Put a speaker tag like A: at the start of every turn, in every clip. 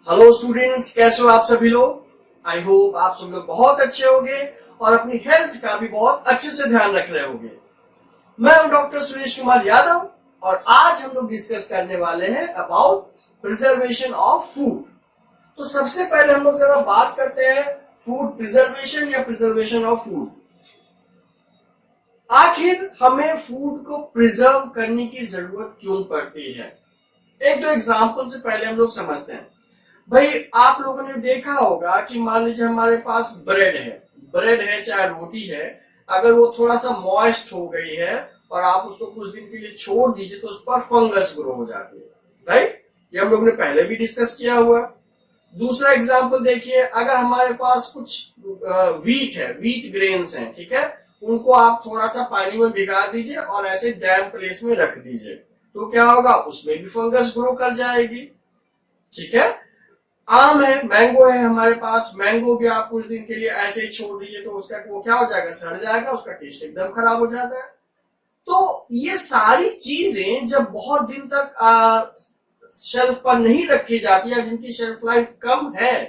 A: Hello students, कैसे हो आप सभी लोग। आई होप आप सब लोग बहुत अच्छे होंगे और अपनी हेल्थ का भी बहुत अच्छे से ध्यान रख रहे होंगे। मैं हूं डॉक्टर सुरेश कुमार यादव और आज हम लोग डिस्कस करने वाले हैं अबाउट प्रिजर्वेशन ऑफ फूड। तो सबसे पहले हम लोग जरा बात करते हैं फूड प्रिजर्वेशन या प्रिजर्वेशन ऑफ फूड। आखिर हमें फूड को प्रिजर्व करने की जरूरत क्यों पड़ती है। एक दो एग्जाम्पल से पहले हम लोग समझते हैं। भाई आप लोगों ने देखा होगा कि मान लीजिए हमारे पास ब्रेड है चाहे रोटी है, अगर वो थोड़ा सा मॉइस्ट हो गई है और आप उसको कुछ दिन के लिए छोड़ दीजिए तो उस पर फंगस ग्रो हो जाती है, राइट। ये हम लोग ने पहले भी डिस्कस किया हुआ। दूसरा एग्जाम्पल देखिए, अगर हमारे पास कुछ वीट ग्रेन्स हैं, ठीक है, उनको आप थोड़ा सा पानी में भिगा दीजिए और ऐसे डैम प्लेस में रख दीजिए तो क्या होगा, उसमें भी फंगस ग्रो कर जाएगी, ठीक है। आम है, मैंगो है हमारे पास, मैंगो भी आप कुछ दिन के लिए ऐसे ही छोड़ दीजिए तो उसका वो क्या हो जाएगा, सड़ जाएगा, उसका टेस्ट एकदम खराब हो जाता है। तो ये सारी चीजें जब बहुत दिन तक शेल्फ पर नहीं रखी जाती है, जिनकी शेल्फ लाइफ कम है,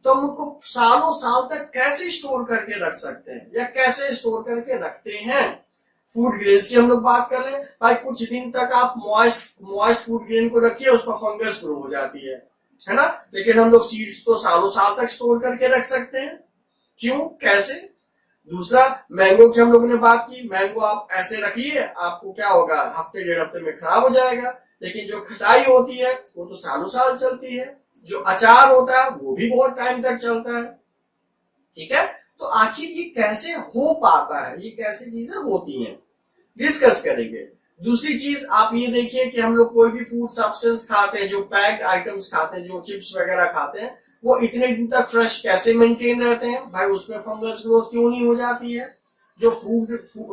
A: तो हम उनको सालों साल तक कैसे स्टोर करके रख सकते हैं या कैसे स्टोर करके रखते हैं। फूड ग्रेन्स की हम लोग बात कर लें, भाई कुछ दिन तक आप मॉइस्ट फूड ग्रेन को रखिए, उस पर फंगस ग्रो हो जाती है ना। लेकिन हम लोग सीड्स तो सालों साल तक स्टोर करके रख सकते हैं, क्यों, कैसे। दूसरा, मैंगो की हम लोगों ने बात की, मैंगो आप ऐसे रखिए, आपको क्या होगा, हफ्ते डेढ़ हफ्ते में खराब हो जाएगा। लेकिन जो खटाई होती है वो तो सालों साल चलती है, जो अचार होता है वो भी बहुत टाइम तक चलता है, ठीक है। तो आखिर ये कैसे हो पाता है, ये कैसी चीजें होती हैं, डिस्कस करेंगे। दूसरी चीज आप ये देखिए कि हम लोग कोई भी फूड सब्सटेंस खाते हैं, जो पैक्ड आइटम्स खाते हैं, जो चिप्स वगैरह खाते हैं, वो इतने दिन तक फ्रेश कैसे मेंटेन रहते हैं, भाई उसमें फंगस ग्रोथ क्यों नहीं हो जाती है। जो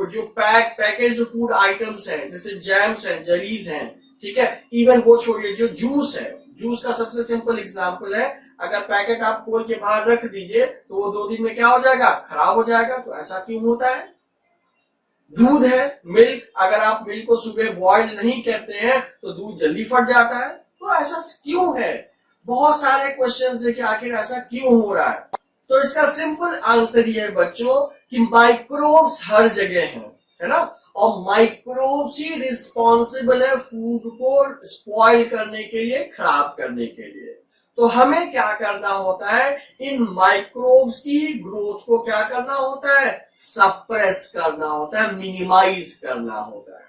A: जो पैकेज्ड फूड आइटम्स हैं, जैसे जैम्स हैं, जलीज हैं, ठीक है, इवन वो छोड़िए, जो जूस है, जूस का सबसे सिंपल एग्जांपल है, अगर पैकेट आप खोल के बाहर रख दीजिए तो वो 2 दिन में क्या हो जाएगा, खराब हो जाएगा। तो ऐसा क्यों होता है। दूध है, मिल्क, अगर आप मिल्क को सुबह बॉईल नहीं करते हैं तो दूध जल्दी फट जाता है। तो ऐसा क्यों है, बहुत सारे क्वेश्चन है कि आखिर ऐसा क्यों हो रहा है। तो इसका सिंपल आंसर ये है बच्चों कि माइक्रोब्स हर जगह हैं, है ना, और माइक्रोब्स ही रिस्पॉन्सिबल है फूड को स्पॉइल करने के लिए, खराब करने के लिए। तो हमें क्या करना होता है, इन माइक्रोब्स की ग्रोथ को क्या करना होता है, सप्रेस करना होता है, मिनिमाइज करना होता है,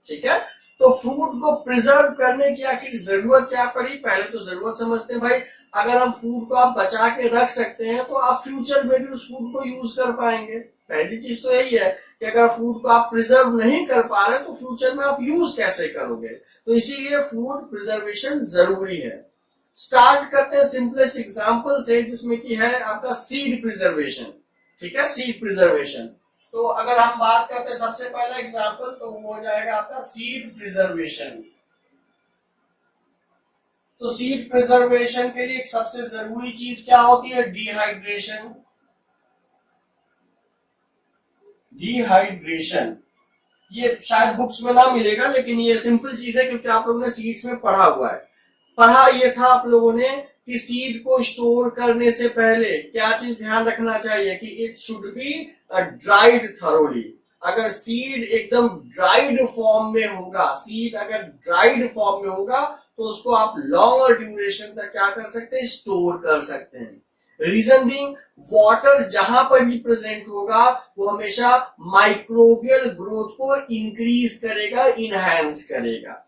A: ठीक है। तो फूड को प्रिजर्व करने की आखिर जरूरत क्या पड़ी, पहले तो जरूरत समझते हैं। भाई अगर हम फूड को आप बचा के रख सकते हैं तो आप फ्यूचर में भी उस फूड को यूज कर पाएंगे। पहली चीज तो यही है कि अगर फूड को आप प्रिजर्व नहीं कर पा रहे तो फ्यूचर में आप यूज कैसे करोगे। तो इसीलिए फूड प्रिजर्वेशन जरूरी है। स्टार्ट करते हैं सिंपलेस्ट एग्जांपल से, जिसमें की है आपका सीड प्रिजर्वेशन, ठीक है, सीड प्रिजर्वेशन। तो अगर हम बात करते हैं सबसे पहला एग्जांपल, तो वो हो जाएगा आपका सीड प्रिजर्वेशन। तो सीड प्रिजर्वेशन के लिए सबसे जरूरी चीज क्या होती है, डिहाइड्रेशन। डिहाइड्रेशन ये शायद बुक्स में ना मिलेगा, लेकिन ये सिंपल चीज है क्योंकि आप लोगों ने सीड्स में पढ़ा हुआ है। पढ़ा ये था आप लोगों ने कि सीड को स्टोर करने से पहले क्या चीज ध्यान रखना चाहिए कि it should be dried thoroughly. अगर सीड एकदम ड्राइड फॉर्म में होगा, सीड अगर ड्राइड फॉर्म में होगा तो उसको आप लॉन्गर ड्यूरेशन तक क्या कर सकते हैं, स्टोर कर सकते हैं। रीजन बीइंग, वाटर जहां पर भी प्रेजेंट होगा वो हमेशा माइक्रोबियल ग्रोथ को इंक्रीज करेगा, इनहैंस करेगा।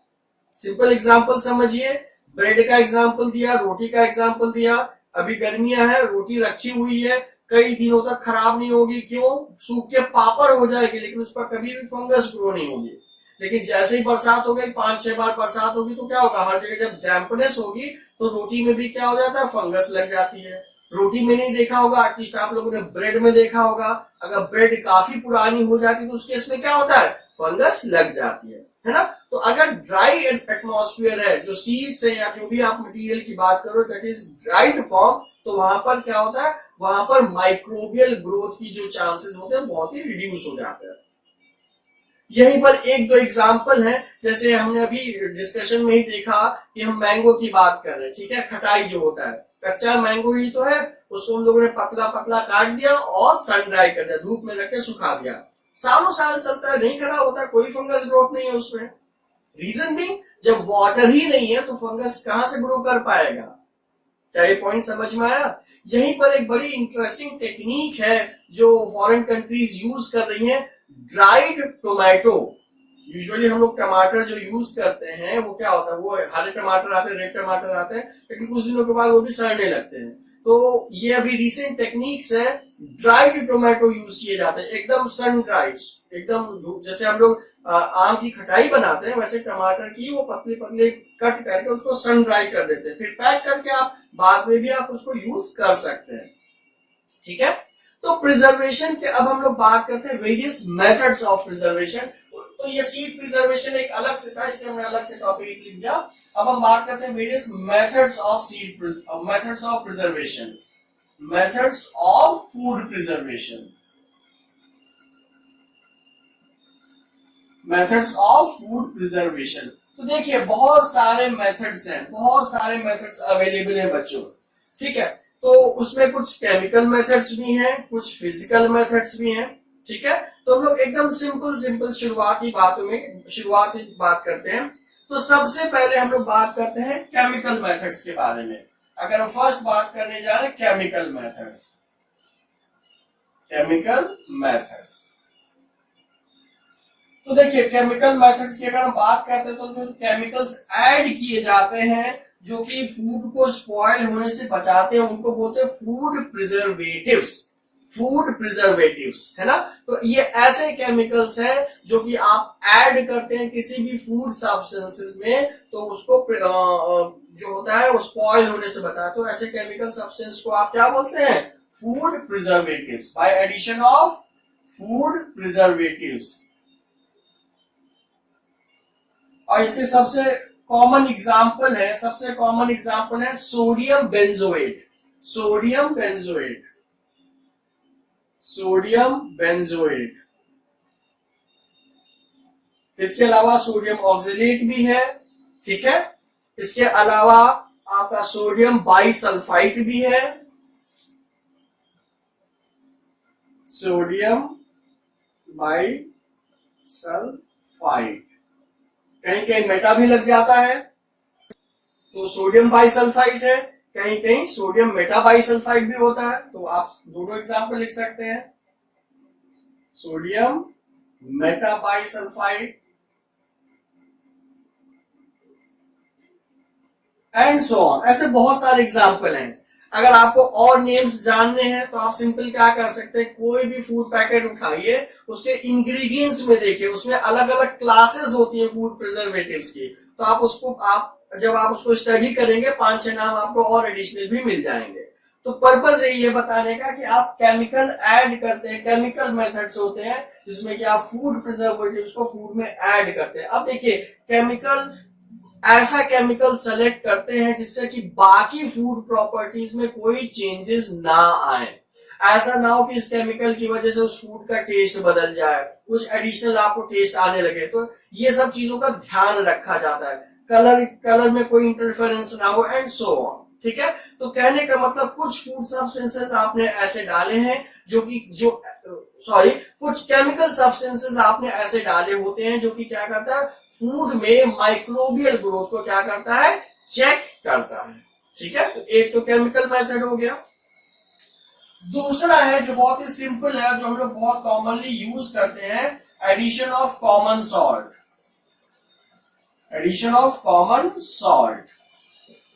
A: सिंपल एग्जांपल समझिए, ब्रेड का एग्जांपल दिया, रोटी का एग्जांपल दिया। अभी गर्मियां है, रोटी रखी हुई है, कई दिनों तक खराब नहीं होगी, क्यों, सूख के पापड़ हो जाएगी, लेकिन उस पर कभी भी फंगस ग्रो नहीं होगी। लेकिन जैसे ही बरसात हो गई, 5-6 बार बरसात होगी तो क्या होगा, हर जगह जब डैम्पनेस होगी तो रोटी में भी क्या हो जाता है, फंगस लग जाती है। रोटी में नहीं देखा होगा, एटलीस्ट आप लोगों ने ब्रेड में देखा होगा, अगर ब्रेड काफी पुरानी हो जाती है तो उस केस में क्या होता है, फंगस लग जाती है ना। तो अगर ड्राई एटमॉस्फेयर है, जो सीड्स है या जो भी आप मटेरियल की बात करो दैट इज ड्राइड फॉर्म, तो वहां पर क्या होता है, वहां पर माइक्रोबियल ग्रोथ की जो चांसेस होते हैं बहुत ही रिड्यूस हो जाते हैं। यहीं पर एक दो एग्जाम्पल हैं, जैसे हमने अभी डिस्कशन में ही देखा कि हम मैंगो की बात कर रहे हैं, ठीक है। खटाई जो होता है, कच्चा मैंगो ही तो है, उसको हम लोगों ने पतला पतला काट दिया और सन ड्राई कर दिया, धूप में रख के सुखा दिया, सालों साल चलता है, नहीं खराब होता, कोई फंगस ग्रोथ नहीं है उसमें। रीजन भी, जब वाटर ही नहीं है तो फंगस कहां से ग्रो कर पाएगा। क्या ये पॉइंट समझ में आया? यहीं पर एक बड़ी इंटरेस्टिंग टेक्निक है जो फॉरेन कंट्रीज यूज कर रही हैं, ड्राइड टोमेटो। यूजुअली हम लोग टमाटर जो यूज करते हैं वो क्या होता है, वो हरे टमाटर आते हैं, रेड टमाटर आते हैं, लेकिन कुछ दिनों के बाद वो भी सड़ने लगते हैं। तो ये अभी रिसेंट टेक्निक्स है, ड्राइड टोमेटो यूज किए जाते हैं, एकदम सन ड्राइड, एकदम जैसे हम लोग आम की खटाई बनाते हैं वैसे टमाटर की वो पतले पतले कट करके उसको सन ड्राई कर देते हैं, फिर पैक करके आप बाद में भी आप उसको यूज कर सकते हैं, ठीक है। तो प्रिजर्वेशन के अब हम लोग बात करते हैं वेरियस मेथड्स ऑफ प्रिजर्वेशन। तो ये सीड प्रिजर्वेशन एक अलग से था, इसलिए हमने अलग से टॉपिक लिख दिया। अब हम बात करते हैं various methods of seed methods of preservation, methods of food preservation, methods of food preservation. तो देखिए बहुत सारे मेथड्स हैं, बहुत सारे मेथड्स अवेलेबल हैं बच्चों, ठीक है। तो उसमें कुछ केमिकल मेथड्स भी हैं, कुछ फिजिकल मेथड्स भी हैं, ठीक है। तो हम लोग एकदम सिंपल शुरुआती बात करते हैं। तो सबसे पहले हम लोग बात करते हैं केमिकल मेथड्स के बारे में। अगर हम फर्स्ट बात करने जा रहे हैं केमिकल मेथड्स, केमिकल मेथड्स, तो देखिए केमिकल मेथड्स की अगर हम बात करते हैं तो जो केमिकल्स ऐड किए जाते हैं जो कि फूड को स्पॉइल होने से बचाते हैं उनको बोलते हैं फूड प्रिजर्वेटिव्स, फूड प्रिजर्वेटिव्स, है ना। तो ये ऐसे केमिकल्स हैं जो कि आप ऐड करते हैं किसी भी फूड सब्सटेंसेस में तो उसको जो होता है वो स्पॉइल होने से बचाता है। तो ऐसे केमिकल सब्सटेंस को आप क्या बोलते हैं, food preservatives, by addition of food preservatives. और इसके सबसे कॉमन एग्जाम्पल है sodium benzoate, sodium benzoate, sodium benzoate. इसके अलावा सोडियम ऑक्सलेट भी है, ठीक है। इसके अलावा आपका सोडियम बाइसल्फाइड भी है, सोडियम बाइसल्फाइड, कहीं कहीं मेटा भी लग जाता है तो सोडियम बाइसल्फाइड है, कहीं कहीं सोडियम मेटा बाइसल्फाइड भी होता है। तो आप दोनों एग्जाम्पल लिख सकते हैं, sodium Meta bisulphide and so on. ऐसे बहुत सारे एग्जाम्पल हैं। अगर आपको और नेम्स जानने हैं तो आप सिंपल क्या कर सकते हैं, कोई भी फूड पैकेट उठाइए, उसके इंग्रेडिएंट्स में देखिए, उसमें अलग अलग क्लासेस होती हैं फूड प्रिजर्वेटिव्स की। तो आप जब आप उसको स्टडी करेंगे 5-6 नाम आपको और एडिशनल भी मिल जाएंगे। तो पर्पस है ये बताने का कि आप केमिकल ऐड करते हैं, केमिकल मेथड्स होते हैं जिसमें कि आप फूड प्रिजर्वेटिव्स को फूड में ऐड करते हैं। अब देखिए केमिकल, ऐसा केमिकल सेलेक्ट करते हैं जिससे कि बाकी फूड प्रॉपर्टीज में कोई चेंजेस ना आए। ऐसा ना हो कि इस केमिकल की वजह से उस फूड का टेस्ट बदल जाए, कुछ एडिशनल आपको टेस्ट आने लगे। तो ये सब चीजों का ध्यान रखा जाता है, कलर में कोई इंटरफेरेंस ना हो एंड सो ऑन, ठीक है। तो कहने का मतलब कुछ फूड सब्सटेंसेस आपने ऐसे डाले हैं कुछ केमिकल सब्सटेंसेस आपने ऐसे डाले होते हैं जो कि क्या करता है, फूड में माइक्रोबियल ग्रोथ को क्या करता है, चेक करता है, ठीक है। तो एक तो केमिकल मेथड हो गया। दूसरा है जो बहुत ही सिंपल है, जो हम लोग बहुत कॉमनली यूज करते हैं, addition of common salt, addition of common salt.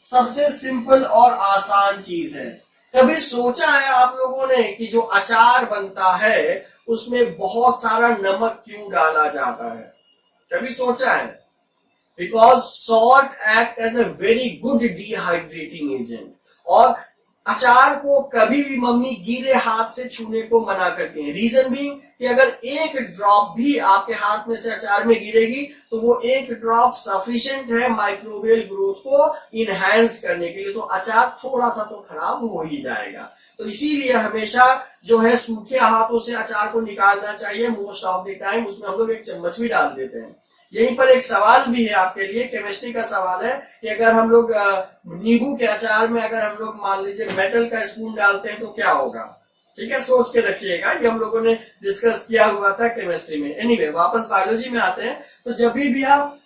A: सबसे सिंपल और आसान चीज है। कभी सोचा है आप लोगों ने कि जो अचार बनता है उसमें बहुत सारा नमक क्यों डाला जाता है? कभी सोचा है? Because salt act as a very good dehydrating agent. और अचार को कभी भी मम्मी गीले हाथ से छूने को मना करती है। रीजन भी कि अगर एक ड्रॉप भी आपके हाथ में से अचार में गिरेगी तो वो एक ड्रॉप सफिशिएंट है माइक्रोबियल ग्रोथ को इनहैंस करने के लिए। तो अचार थोड़ा सा तो खराब हो ही जाएगा। तो इसीलिए हमेशा जो है सूखे हाथों से अचार को निकालना चाहिए मोस्ट ऑफ द टाइम। उसमें हम लोग एक चम्मच भी डाल देते हैं। यहीं पर एक सवाल भी है आपके लिए, केमिस्ट्री का सवाल है कि अगर हम लोग नींबू के अचार में अगर हम लोग मान लीजिए मेटल का स्पून डालते हैं तो क्या होगा? ठीक है, सोच के रखिएगा, ये हम लोगों ने डिस्कस किया हुआ था केमिस्ट्री में। एनीवे वापस बायोलॉजी में आते हैं। तो जब भी आप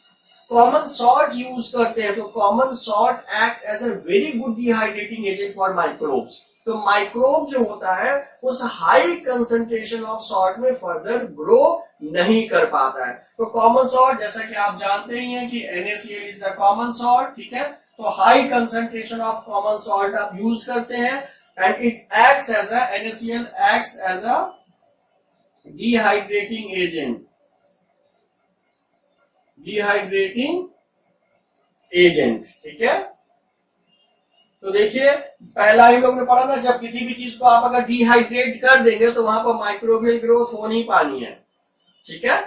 A: कॉमन सॉल्ट यूज करते हैं तो common salt act as a very good dehydrating agent for microbes. तो माइक्रोब जो होता है उस हाई कंसंट्रेशन ऑफ सॉल्ट में फर्दर ग्रो नहीं कर पाता है। तो कॉमन सॉल्ट जैसा कि आप जानते ही हैं कि NaCl is the common salt, ठीक है। तो high concentration of common salt आप यूज करते हैं and it acts as a NaCl acts as a dehydrating agent, dehydrating agent, ठीक है। तो देखिए पहला ही लोग ने पढ़ा ना, जब किसी भी चीज को आप अगर डिहाइड्रेट कर देंगे तो वहां पर माइक्रोबियल ग्रोथ हो नहीं पानी है, ठीक है।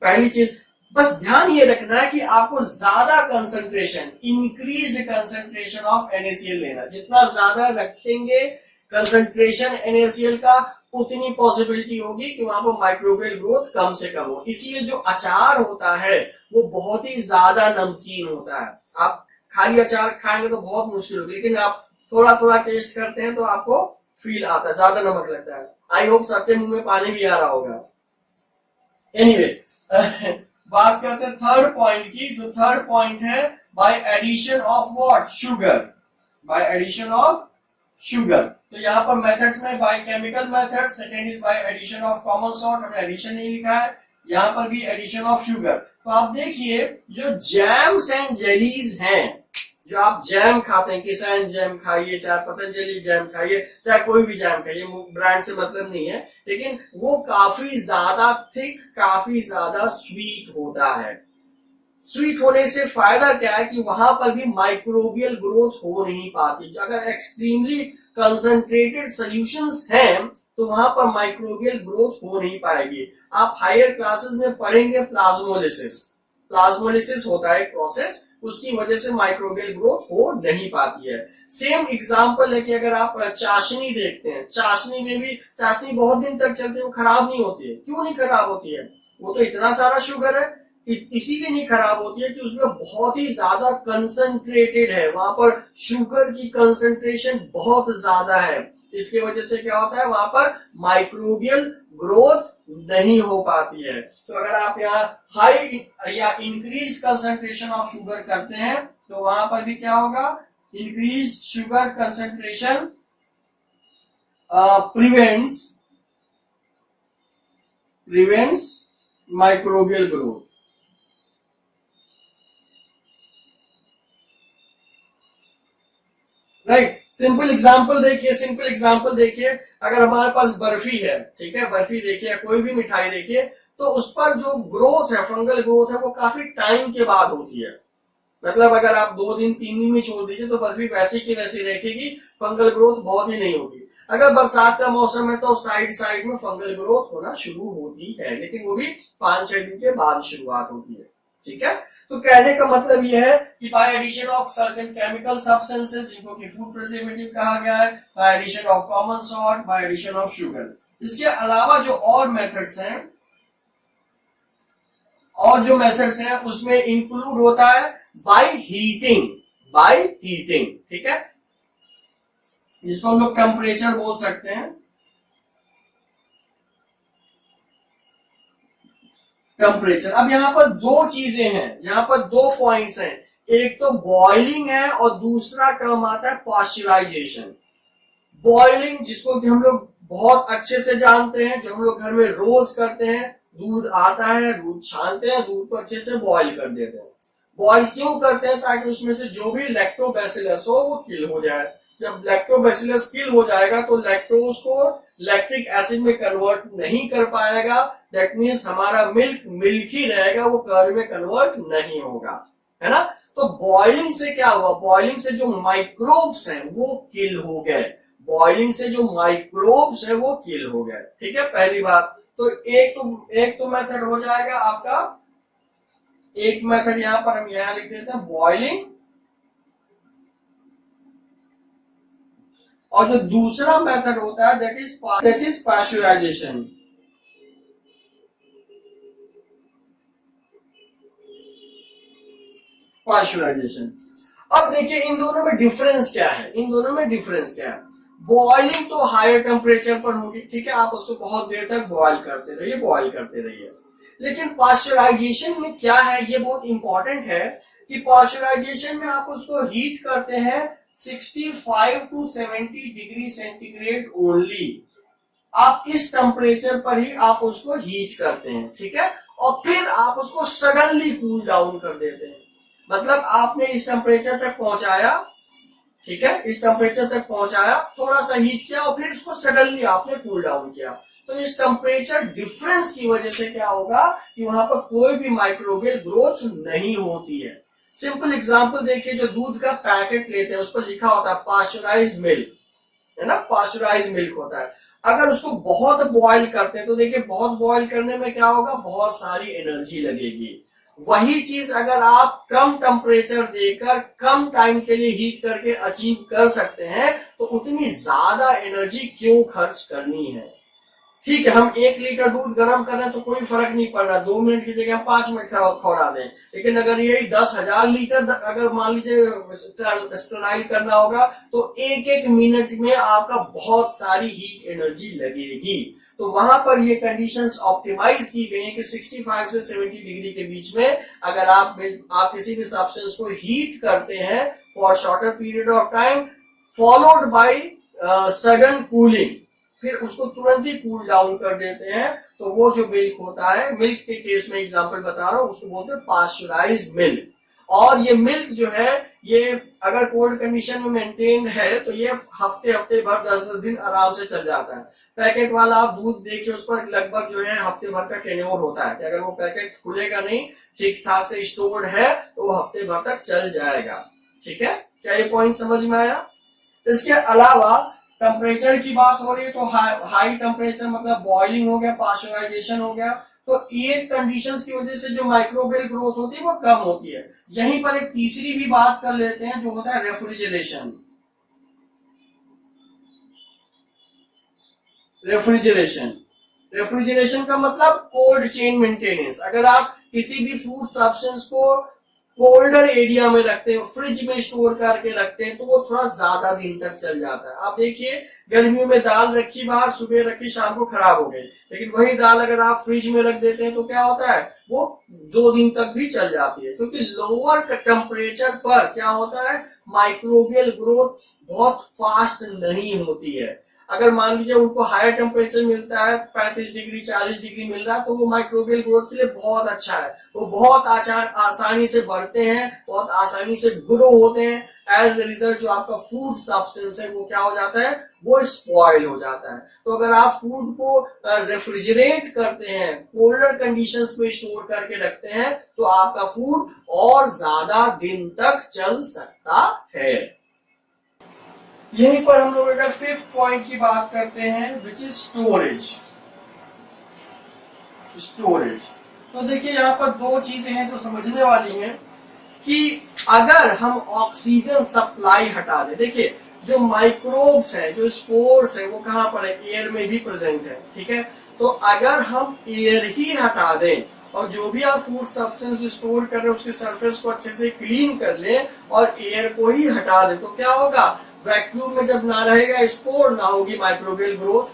A: पहली चीज बस ध्यान ये रखना है कि आपको ज्यादा concentration, increased concentration of NaCl लेना। जितना ज्यादा रखेंगे कंसंट्रेशन NaCl का उतनी पॉसिबिलिटी होगी कि वहां पर माइक्रोबियल ग्रोथ कम से कम हो। इसलिए जो अचार होता है वो बहुत ही ज्यादा नमकीन होता है। आप खाली अचार खाएंगे तो बहुत मुश्किल होगी, लेकिन आप थोड़ा थोड़ा टेस्ट करते हैं तो आपको फील आता है, ज्यादा नमक लगता है। आई होप सबके मुंह में पानी भी आ रहा होगा। एनीवे बात करते हैं थर्ड पॉइंट की। जो थर्ड पॉइंट है by addition of what? Sugar. By addition of sugar. तो यहाँ पर मेथड्स में by chemical method, second is by addition of common salt, हमने एडिशन नहीं लिखा है। यहाँ पर भी एडिशन ऑफ शुगर। तो आप देखिए जो जैम्स एंड जेलीज हैं, जो आप जैम खाते हैं, किसान जैम खाइए, चाहे पतंजलि जैम खाइए, चाहे कोई भी जैम खाइए, ब्रांड से मतलब नहीं है, लेकिन वो काफी ज्यादा थिक, काफी ज्यादा स्वीट होता है। स्वीट होने से फायदा क्या है कि वहां पर भी माइक्रोबियल ग्रोथ हो नहीं पाती। जो अगर एक्सट्रीमली कंसंट्रेटेड सॉल्यूशंस हैं तो वहां पर माइक्रोबियल ग्रोथ हो नहीं पाएगी। आप हायर क्लासेस में पढ़ेंगे प्लाज्मोलिसिस। प्लाज्मोलिसिस होता है प्रोसेस, उसकी वजह से माइक्रोबियल ग्रोथ हो नहीं पाती है। सेम एग्जांपल है कि अगर आप चाशनी देखते हैं, चाशनी में भी चाशनी बहुत दिन तक चलती है, वो खराब नहीं होती है। क्यों नहीं खराब होती है? वो तो इतना सारा शुगर है, इसीलिए नहीं खराब होती है कि उसमें बहुत ही ज्यादा कंसंट्रेटेड है, वहां पर शुगर की कंसंट्रेशन बहुत ज्यादा है। इसकी वजह से क्या होता है, वहां पर माइक्रोबियल ग्रोथ नहीं हो पाती है। तो अगर आप यहाँ हाई या इंक्रीज कंसंट्रेशन ऑफ शुगर करते हैं तो वहां पर भी क्या होगा? Increase sugar concentration prevents microbial growth. Right, simple example देखिए, सिंपल एग्जांपल देखिए। अगर हमारे पास बर्फी है, ठीक है, बर्फी देखिए, कोई भी मिठाई देखिए, तो उस पर जो ग्रोथ है, फंगल ग्रोथ है, वो काफी टाइम के बाद होती है। मतलब अगर आप 2 दिन 3 दिन में छोड़ दीजिए तो बर्फी वैसी की वैसी रहेगी, फंगल ग्रोथ बहुत ही नहीं होगी। अगर बरसात का मौसम है तो साइड साइड में फंगल ग्रोथ होना शुरू होती है, लेकिन वो भी 5-6 दिन के बाद शुरुआत होती है, ठीक है। तो कहने का मतलब यह है कि by addition of certain chemical substances, जिनको कि फूड प्रिजर्वेटिव कहा गया है, by addition of common salt, by addition of sugar. इसके अलावा जो और मेथड्स हैं, और जो मेथड्स हैं उसमें इंक्लूड होता है बाय हीटिंग, बाय हीटिंग, ठीक है, जिसको हम लोग टेम्परेचर बोल सकते हैं। टेम्परेचर। अब यहाँ पर 2 चीजें हैं, यहाँ पर 2 पॉइंट्स हैं। एक तो बॉइलिंग है और दूसरा टर्म आता है पॉस्चराइजेशन। बॉइलिंग, जिसको कि हम लोग बहुत अच्छे से जानते हैं, जो हम लोग घर में रोज करते हैं, दूध आता है, दूध छानते हैं, दूध को अच्छे से बॉइल कर देते हैं। बॉइल क्यों करते हैं? ताकि उसमें से जो भी लैक्टोबैसिलस हो वो किल हो जाए। जब लैक्टोबैसिलस किल हो जाएगा तो लैक्टोज को लैक्टिक एसिड में कन्वर्ट नहीं कर पाएगा। दैट मीन्स हमारा मिल्क मिल्क ही रहेगा, वो कर्ड में कन्वर्ट नहीं होगा, है ना। तो बॉइलिंग से क्या हुआ? बॉइलिंग से जो माइक्रोब्स हैं वो किल हो गए। बॉइलिंग से जो माइक्रोब्स है वो किल हो गए, ठीक है, पहली बात। तो एक तो मेथड हो जाएगा आपका, एक मेथड यहां पर हम यहां लिख देते हैं बॉइलिंग, और जो दूसरा मेथड होता है दैट इज पाश्चराइजेशन। पाश्चराइजेशन। अब देखिए इन दोनों में डिफरेंस क्या है, इन दोनों में डिफरेंस क्या है। बॉइलिंग तो हायर टेम्परेचर पर होगी, ठीक है, आप उसको बहुत देर तक बॉयल करते रहिए। लेकिन पाश्चराइजेशन में क्या है, ये बहुत इंपॉर्टेंट है कि पाश्चराइजेशन में आप उसको हीट करते हैं 65 टू 70 डिग्री सेंटीग्रेड ओनली। आप इस टेम्परेचर पर ही आप उसको हीट करते हैं, ठीक है, और फिर आप उसको सडनली कूल डाउन कर देते हैं। मतलब आपने इस टेम्परेचर तक पहुंचाया, ठीक है, इस टेम्परेचर तक पहुंचाया, थोड़ा सा हीट किया और फिर इसको सडनली आपने कूल डाउन किया। तो इस टेम्परेचर डिफरेंस की वजह से क्या होगा कि वहां पर कोई भी माइक्रोबियल ग्रोथ नहीं होती है। सिंपल एग्जांपल देखिए, जो दूध का पैकेट लेते हैं उस पर लिखा होता है पाश्चराइज्ड मिल्क, है ना, पाश्चराइज्ड मिल्क होता है। अगर उसको बहुत बॉयल करते हैं तो देखिए बहुत बॉयल करने में क्या होगा, बहुत सारी एनर्जी लगेगी। वही चीज अगर आप कम टेम्परेचर देकर कम टाइम के लिए हीट करके अचीव कर सकते हैं तो उतनी ज्यादा एनर्जी क्यों खर्च करनी है। ठीक है, हम 1 लीटर दूध गर्म कर रहे हैं तो कोई फर्क नहीं पड़ रहा, 2 मिनट की जगह 5 मिनट खौला दें। लेकिन अगर यही 10,000 लीटर अगर मान लीजिए स्टराइल करना होगा तो 1-1 मिनट में आपका बहुत सारी हीट एनर्जी लगेगी। तो वहां पर ये कंडीशंस ऑप्टिमाइज की गई हैं कि 65 से 70 डिग्री के बीच में अगर आप किसी भी सब्सटेंस को हीट करते हैं for shorter period of time followed by sudden cooling, फिर उसको तुरंत ही कूल डाउन कर देते हैं, तो वो जो मिल्क होता है, मिल्क के केस में एग्जांपल बता रहा हूं, उसको बोलते हैं पाश्चराइज्ड मिल्क। और ये मिल्क जो है ये अगर कोल्ड कंडीशन में मेंटेन्ड है तो ये हफ्ते भर 10-10 दिन आराम से चल जाता है। पैकेट वाला आप दूध देखिए उस पर लगभग जो है हफ्ते भर का टेन्योर होता है कि अगर वो पैकेट खुलेगा नहीं, ठीक ठाक से स्टोर्ड है तो वो हफ्ते भर तक चल जाएगा। ठीक है, क्या ये पॉइंट समझ में आया। इसके अलावा टेम्परेचर की बात हो रही है तो हाई टेम्परेचर मतलब बॉइलिंग हो गया, पाश्चराइजेशन हो गया, तो ये कंडीशंस की वजह से जो माइक्रोबियल ग्रोथ होती है वो कम होती है। यहीं पर एक तीसरी भी बात कर लेते हैं जो होता है रेफ्रिजरेशन। रेफ्रिजरेशन का मतलब कोल्ड चेन मेंटेनेंस। अगर आप किसी भी फूड सब्सटेंस को कोल्डर एरिया में रखते हैं, फ्रिज में स्टोर करके रखते हैं तो वो थोड़ा ज्यादा दिन तक चल जाता है। आप देखिए गर्मियों में दाल रखी बाहर, सुबह रखी शाम को खराब हो गई, लेकिन वही दाल अगर आप फ्रिज में रख देते हैं तो क्या होता है, वो 2 दिन तक भी चल जाती है, क्योंकि लोअर टेम्परेचर पर क्या होता है, माइक्रोबियल ग्रोथ बहुत फास्ट नहीं होती है। अगर मान लीजिए उनको हायर टेम्परेचर मिलता है, 35 डिग्री 40 डिग्री मिल रहा है, तो वो माइक्रोबियल ग्रोथ के लिए बहुत अच्छा है, वो बहुत आसानी से बढ़ते हैं, बहुत आसानी से ग्रो होते हैं। एज ए रिजल्ट जो आपका फूड सब्सटेंस है वो क्या हो जाता है, वो स्पॉइल हो जाता है। तो अगर आप फूड को रेफ्रिजरेट करते हैं, कोल्डर कंडीशंस में स्टोर करके रखते हैं, तो आपका फूड और ज्यादा दिन तक चल सकता है। यहीं पर हम लोग अगर 5th पॉइंट की बात करते हैं विच इज स्टोरेज। तो देखिए यहाँ पर 2 चीजें हैं जो समझने वाली हैं कि अगर हम ऑक्सीजन सप्लाई हटा दें, देखिए जो माइक्रोब्स है, जो स्पोर्स है, वो कहां पर है, एयर में भी प्रेजेंट है। ठीक है, तो अगर हम एयर ही हटा दें और जो भी आप फूड सब्सटेंस स्टोर कर रहे हैं उसके सरफेस को अच्छे से क्लीन कर लें और एयर को ही हटा दें, तो क्या होगा, वैक्यूम में जब ना रहेगा स्पोर, ना होगी माइक्रोबियल ग्रोथ,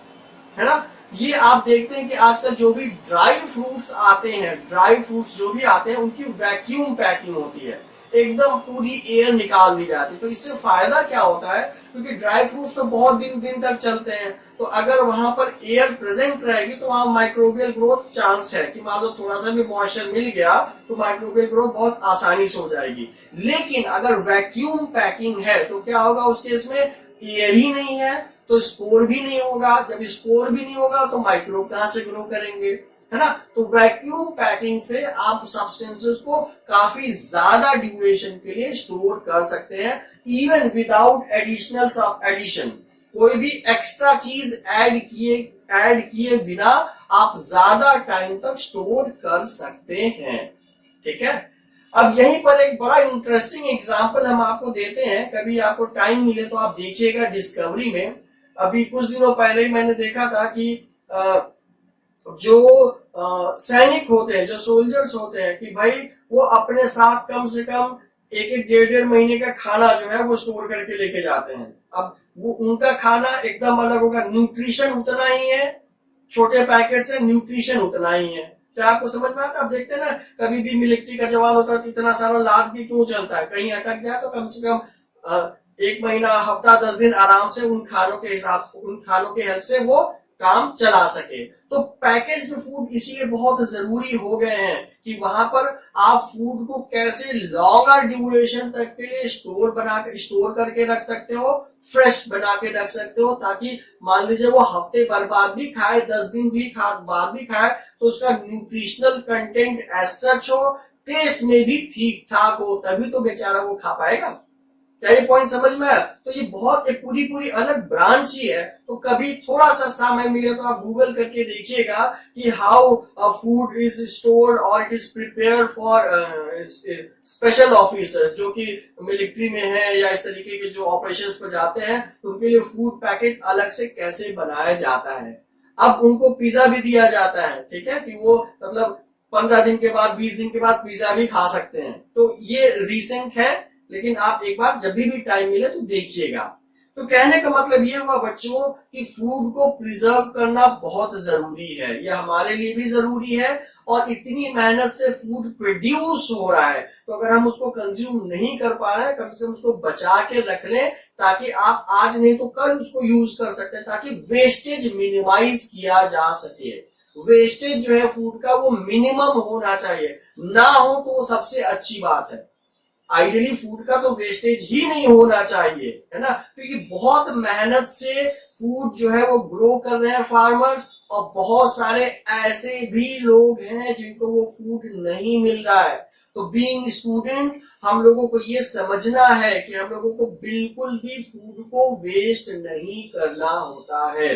A: है ना। ये आप देखते हैं कि आजकल जो भी ड्राई फ्रूट्स आते हैं, जो भी आते हैं उनकी वैक्यूम पैकिंग होती है, एकदम पूरी एयर निकाल दी जाती है। तो इससे फायदा क्या होता है, क्योंकि ड्राई फ्रूट्स तो बहुत दिन तक चलते हैं, तो अगर वहां पर एयर प्रेजेंट रहेगी तो वहां माइक्रोबियल ग्रोथ चांस है कि मान लो थोड़ा सा भी मॉइस्चर मिल गया तो माइक्रोबियल ग्रोथ बहुत आसानी से हो जाएगी। लेकिन अगर वैक्यूम पैकिंग है तो क्या होगा, उस केस में एयर ही नहीं है तो स्पोर भी नहीं होगा, जब स्पोर भी नहीं होगा तो माइक्रोब कहां से ग्रो करेंगे, है ना। तो वैक्यूम पैकिंग से आप सब्सटेंसेस को काफी ज्यादा ड्यूरेशन के लिए स्टोर कर सकते हैं, इवन विदाउट एडिशन। कोई भी एक्स्ट्रा चीज ऐड किए बिना आप ज्यादा टाइम तक स्टोर कर सकते हैं। ठीक है, अब यहीं पर एक बड़ा इंटरेस्टिंग एग्जांपल हम आपको देते हैं, कभी आपको टाइम मिले तो आप देखिएगा डिस्कवरी में। अभी कुछ दिनों पहले ही मैंने देखा था कि जो सैनिक होते हैं, जो सोल्जर्स होते हैं, कि भाई वो अपने साथ कम से कम एक डेढ़ महीने का खाना जो है वो स्टोर करके लेके जाते हैं। अब वो उनका खाना एकदम अलग होगा, न्यूट्रिशन उतना ही है, छोटे पैकेट से न्यूट्रिशन उतना ही है। क्या आपको समझ में आता है? आप देखते हैं ना, कभी भी मिलिट्री का जवान होता है तो इतना सारा लाद भी क्यों चलता है, कहीं अटक जाए तो कम से कम एक महीना, हफ्ता, 10 दिन आराम से उन खानों के हिसाब से, उन खानों के हेल्प से वो काम चला सके। तो पैकेज्ड फूड इसलिए बहुत जरूरी हो गए हैं कि वहां पर आप फूड को कैसे लॉन्गर ड्यूरेशन तक के लिए स्टोर करके रख सकते हो, फ्रेश बना के रख सकते हो, ताकि मान लीजिए वो हफ्ते भर बाद भी खाए, 10 दिन भी बाद भी खाए, तो उसका न्यूट्रिशनल कंटेंट एज सच हो, टेस्ट में भी ठीक ठाक हो, तभी तो बेचारा वो खा पाएगा। क्या ये पॉइंट समझ में आया? तो ये बहुत एक पूरी अलग ब्रांच ही है। तो कभी थोड़ा सा समय मिले तो आप गूगल करके देखिएगा कि हाउ फूड इज स्टोर्ड और it is prepare for special officers जो कि मिलिट्री में है या इस तरीके के जो ऑपरेशंस पर जाते हैं, तो उनके लिए फूड पैकेट अलग से कैसे बनाया जाता है। अब उनको पिज्जा भी दिया जाता है, ठीक है, कि वो मतलब 15 दिन के बाद, 20 दिन के बाद पिज्जा भी खा सकते हैं। तो ये रिसेंट है, लेकिन आप एक बार जब भी टाइम मिले तो देखिएगा। तो कहने का मतलब ये हुआ बच्चों कि फूड को प्रिजर्व करना बहुत जरूरी है, ये हमारे लिए भी जरूरी है, और इतनी मेहनत से फूड प्रोड्यूस हो रहा है, तो अगर हम उसको कंज्यूम नहीं कर पा रहे हैं, कम से कम उसको बचा के रख लें, ताकि आप आज नहीं तो कल उसको यूज कर सकते हैं, ताकि वेस्टेज मिनिमाइज किया जा सके। वेस्टेज जो है फूड का वो मिनिमम होना चाहिए, ना हो तो वो सबसे अच्छी बात है। आइडियली फूड का तो वेस्टेज ही नहीं होना चाहिए, है ना, क्योंकि बहुत मेहनत से फूड जो है वो ग्रो कर रहे हैं फार्मर्स, और बहुत सारे ऐसे भी लोग हैं जिनको वो फूड नहीं मिल रहा है। तो बीइंग स्टूडेंट हम लोगों को ये समझना है कि हम लोगों को बिल्कुल भी फूड को वेस्ट नहीं करना होता है,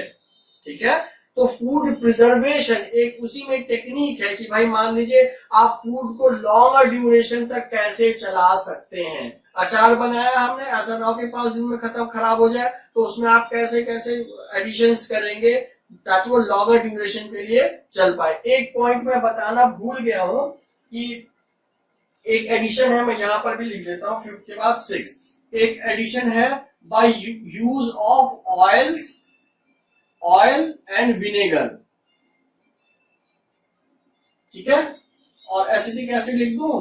A: ठीक है। तो फूड प्रिजर्वेशन एक उसी में टेक्निक है कि भाई मान लीजिए आप फूड को लॉन्गर ड्यूरेशन तक कैसे चला सकते हैं। अचार बनाया हमने, ऐसा ना हो कि 5 दिन में खराब हो जाए, तो उसमें आप कैसे कैसे एडिशंस करेंगे ताकि वो लॉन्गर ड्यूरेशन के लिए चल पाए। एक पॉइंट मैं बताना भूल गया हूं कि एक एडिशन है, मैं यहां पर भी लिख देता हूं, 5 के बाद 6, एक एडिशन है by use of oil and vinegar, ठीक है, और एसिटिक एसिड लिख दूं,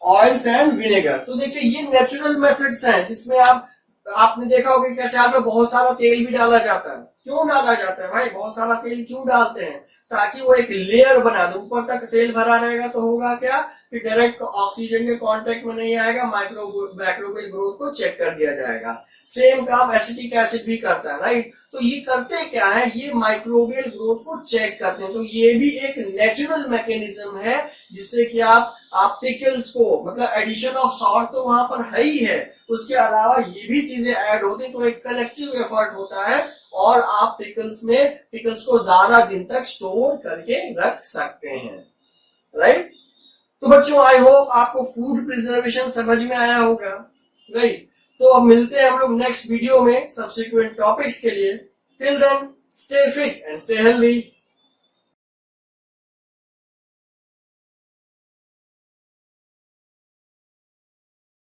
A: ऑयल्स एंड विनेगर। तो देखिए ये नेचुरल मेथड्स हैं जिसमें आपने देखा होगा कि अचार में बहुत सारा तेल भी डाला जाता है। क्यों डाला जाता है भाई, बहुत सारा तेल क्यों डालते हैं? ताकि वो एक लेयर बना दे, ऊपर तक तेल भरा रहेगा तो होगा क्या कि डायरेक्ट ऑक्सीजन के कांटेक्ट में नहीं आएगा, माइक्रोबियल ग्रोथ को चेक कर दिया जाएगा। सेम काम एसिटिक एसिड भी करता है, राइट। तो ये करते क्या है, ये माइक्रोबियल ग्रोथ को चेक करते हैं। तो ये भी एक नेचुरल मैकेनिज्म है जिससे कि आप पिकल्स को, मतलब एडिशन ऑफ सॉल्ट तो वहां पर है ही है, उसके अलावा ये भी चीजें ऐड होती है, तो एक कलेक्टिव एफर्ट होता है, और आप पिकल्स को ज्यादा दिन तक स्टोर करके रख सकते हैं, राइट। तो बच्चों आई होप आपको फूड प्रिजर्वेशन समझ में आया होगा, राइट। तो अब मिलते हैं हम लोग नेक्स्ट वीडियो में सब्सिक्वेंट टॉपिक्स के लिए। Till then stay fit and stay healthy.